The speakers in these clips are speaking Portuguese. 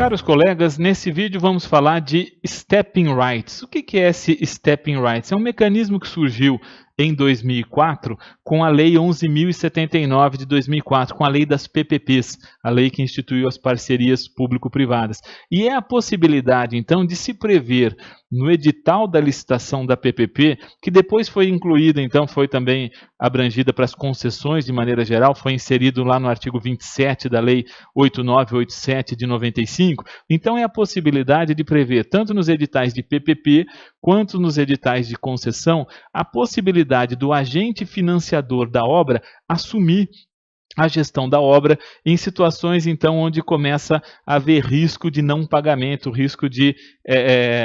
Caros colegas, nesse vídeo vamos falar de Stepping Rights. O que é esse Stepping Rights? É um mecanismo que surgiu em 2004 com a Lei 11.079 de 2004, com a Lei das PPPs, a lei que instituiu as parcerias público-privadas. E é a possibilidade, então, de se prever no edital da licitação da PPP, que depois foi incluída, então, foi também abrangida para as concessões de maneira geral, foi inserido lá no artigo 27 da Lei 8987 de 95. Então, é a possibilidade de prever, tanto nos editais de PPP, quanto nos editais de concessão, a possibilidade do agente financiador da obra assumir a gestão da obra em situações, então, onde começa a haver risco de não pagamento, risco de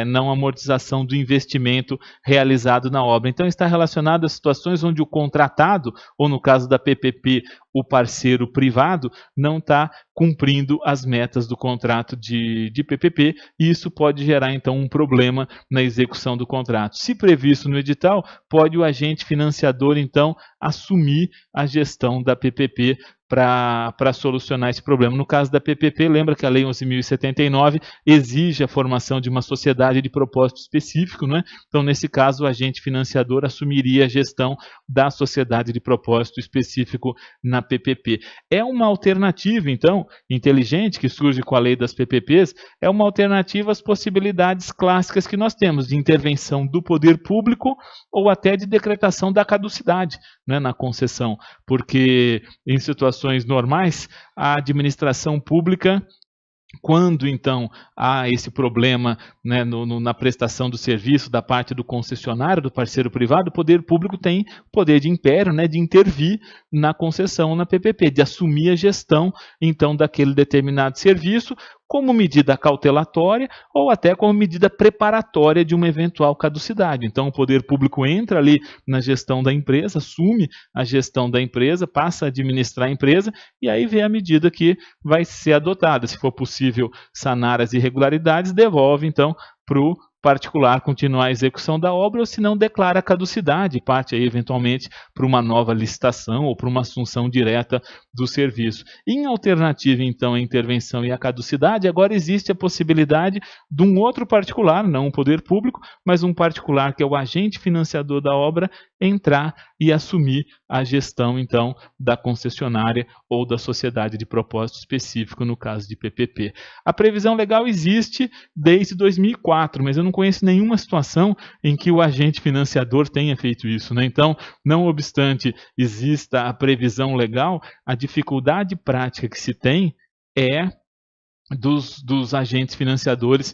não amortização do investimento realizado na obra. Então, está relacionado a situações onde o contratado, ou no caso da PPP, o parceiro privado, não está cumprindo as metas do contrato de PPP, e isso pode gerar, então, um problema na execução do contrato. Se previsto no edital, pode o agente financiador, então, assumir a gestão da PPP para solucionar esse problema. No caso da PPP, lembra que a Lei 11.079 exige a formação de uma sociedade de propósito específico, né? Então, nesse caso, o agente financiador assumiria a gestão da sociedade de propósito específico na PPP. É uma alternativa, então, inteligente, que surge com a Lei das PPPs, é uma alternativa às possibilidades clássicas que nós temos de intervenção do poder público ou até de decretação da caducidade, né, na concessão, porque em situações normais, a administração pública, quando então há esse problema, né, na prestação do serviço da parte do concessionário, do parceiro privado, o poder público tem poder de império, né, de intervir na concessão, na PPP, de assumir a gestão então daquele determinado serviço, como medida cautelatória ou até como medida preparatória de uma eventual caducidade. Então, o poder público entra ali na gestão da empresa, assume a gestão da empresa, passa a administrar a empresa e aí vê a medida que vai ser adotada. Se for possível sanar as irregularidades, devolve então para o particular continuar a execução da obra, ou se não declara caducidade, parte aí eventualmente para uma nova licitação ou para uma assunção direta do serviço. Em alternativa, então, à intervenção e à caducidade, agora existe a possibilidade de um outro particular, não um poder público, mas um particular que é o agente financiador da obra, entrar e assumir a gestão, então, da concessionária ou da sociedade de propósito específico, no caso de PPP. A previsão legal existe desde 2004, mas eu não conheço nenhuma situação em que o agente financiador tenha feito isso, né? Então, não obstante exista a previsão legal, a dificuldade prática que se tem é dos agentes financiadores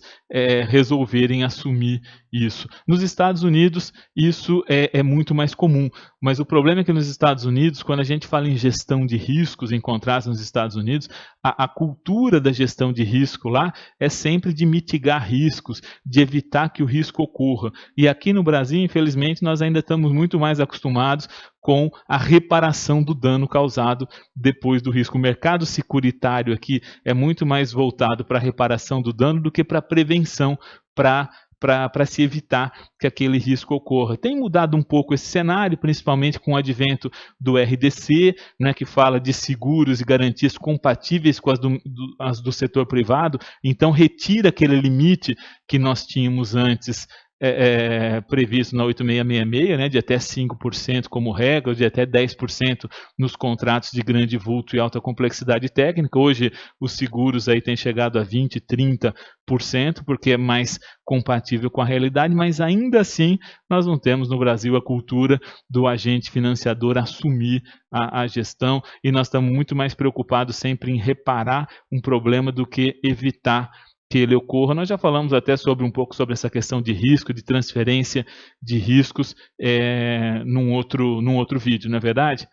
resolverem assumir isso. Nos Estados Unidos, isso é muito mais comum, mas o problema é que nos Estados Unidos, quando a gente fala em gestão de riscos, em contraste nos Estados Unidos, a cultura da gestão de risco lá é sempre de mitigar riscos, de evitar que o risco ocorra. E aqui no Brasil, infelizmente, nós ainda estamos muito mais acostumados com a reparação do dano causado depois do risco. O mercado securitário aqui é muito mais voltado para a reparação do dano do que para a prevenção, para se evitar que aquele risco ocorra. Tem mudado um pouco esse cenário, principalmente com o advento do RDC, né, que fala de seguros e garantias compatíveis com as do setor privado, então retira aquele limite que nós tínhamos antes previsto na 8666, né, de até 5% como regra, de até 10% nos contratos de grande vulto e alta complexidade técnica. Hoje os seguros aí têm chegado a 20%, 30%, porque é mais compatível com a realidade, mas ainda assim nós não temos no Brasil a cultura do agente financiador assumir a gestão, e nós estamos muito mais preocupados sempre em reparar um problema do que evitar que ele ocorra. Nós já falamos até um pouco sobre essa questão de risco, de transferência de riscos num outro vídeo, não é verdade?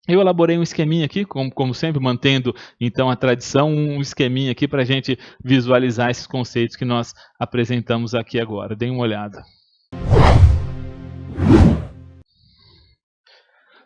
Eu elaborei um esqueminha aqui, como sempre, mantendo então a tradição, um esqueminha aqui para a gente visualizar esses conceitos que nós apresentamos aqui agora. Deem uma olhada.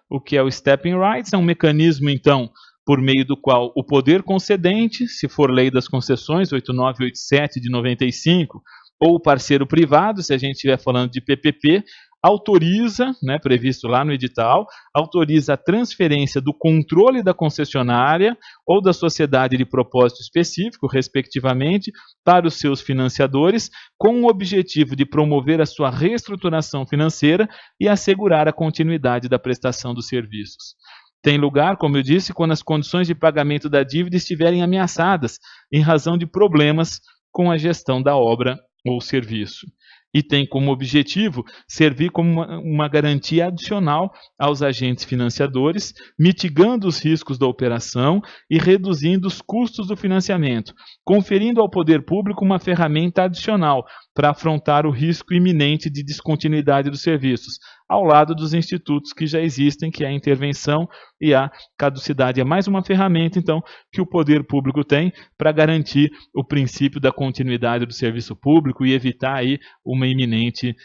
O que é o Stepping Rights? É um mecanismo, então, por meio do qual o poder concedente, se for lei das concessões, 8987 de 95, ou o parceiro privado, se a gente estiver falando de PPP, autoriza, né, previsto lá no edital, autoriza a transferência do controle da concessionária ou da sociedade de propósito específico, respectivamente, para os seus financiadores, com o objetivo de promover a sua reestruturação financeira e assegurar a continuidade da prestação dos serviços. Tem lugar, como eu disse, quando as condições de pagamento da dívida estiverem ameaçadas em razão de problemas com a gestão da obra ou serviço. E tem como objetivo servir como uma garantia adicional aos agentes financiadores, mitigando os riscos da operação e reduzindo os custos do financiamento, conferindo ao poder público uma ferramenta adicional para afrontar o risco iminente de descontinuidade dos serviços, ao lado dos institutos que já existem, que é a intervenção e a caducidade. É mais uma ferramenta, então, que o poder público tem para garantir o princípio da continuidade do serviço público e evitar aí uma iminente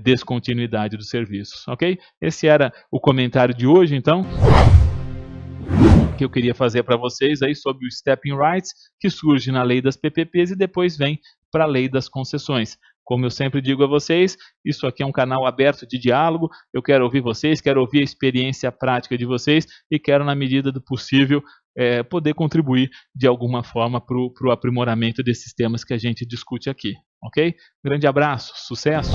descontinuidade dos serviços, ok? Esse era o comentário de hoje, então, que eu queria fazer para vocês aí sobre o Stepping Rights, que surge na lei das PPPs e depois vem para a lei das concessões. Como eu sempre digo a vocês, isso aqui é um canal aberto de diálogo, eu quero ouvir vocês, quero ouvir a experiência prática de vocês e quero, na medida do possível, poder contribuir de alguma forma para o aprimoramento desses temas que a gente discute aqui, ok? Grande abraço, sucesso!